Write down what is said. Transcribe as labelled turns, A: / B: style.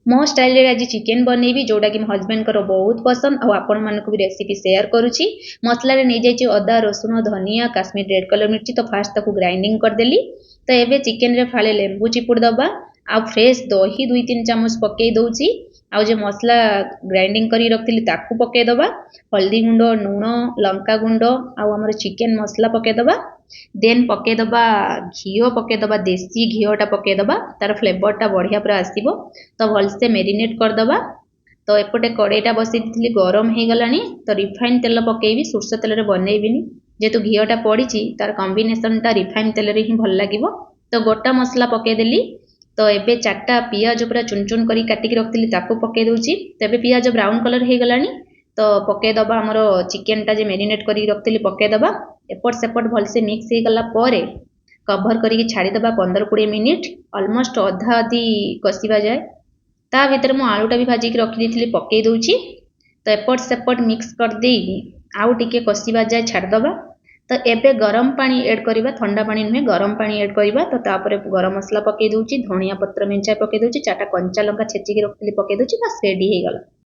A: मो स्टाइल रे आज चिकेन बनैबी जोटा कि मो हस्बैंड को बहुत पसंद और आपण मानक भी रेसिपी शेयर करुच्ची। मसला रे नहीं जाइए अदा रसुण धनिया काश्मीर रेड कलर मिर्ची तो फास्ट ताको ग्राइंडिंग करदेली। तो एबे चिकेन रे फाले लेंबू चिपुड़ दबा आ फ्रेश दही 2-3 चामच पकई दउची। आउ जे मसला ग्राइंडिंग करी रखथिली ताकू पकई दबा। हल्दी गुंड लूण लंका गुंड आउ हमर चिकेन मसला पकई दबा। देन पकई दबा घिओ पकई दबा देसी घिओटा पकई दबा तार फ्लेवरटा बढ़िया पूरा आसीबो। तो भलसे मेरिनेट कर दबा। तो एपटे कड़ाईटा बसई दी गरम हो गलानी तो रिफाइन तेल पकेबी सोरष तेल रे बनैबिनी जेतु घिओटा पड़ी तार कॉम्बिनेशनटा रिफाइन तेल रे ही भल लागिबो। तो गोटा मसला पकई देली। तो एबे 4टा पियाज पूरा चुन चुन करी काटिक रखथिली ताकू पकई दउची। तो एबे पियाज ब्राउन कलर हो गलानी तो पकई दबा हमर चिकेनटा जे मेरिनेट करी रखथिली पकई दबा। एपट सेपट भलसे मिक्स हो गला परे कभर करी छाड़ी दबा 15-20 मिनिट ऑलमोस्ट अधा अधी कसिबा जाए। ता भीतर मु आलूटा भी भाजिक रखी दी पकई दउची। तो एपट सेपट मिक्स कर दे आउ टिके कसिबा जाए छाड़ दबा। तो एबे गरम पानी ऐड करिबा ठंडा पानी नुहे गरम पानी ऐड करिबा। तो तापरे गरम मसला पकई दउची धनिया पत्र मेंचाए पकई दउची 4टा कंचा लंका छेचिक रखथिली पकई दउची बस रेडी हो गला।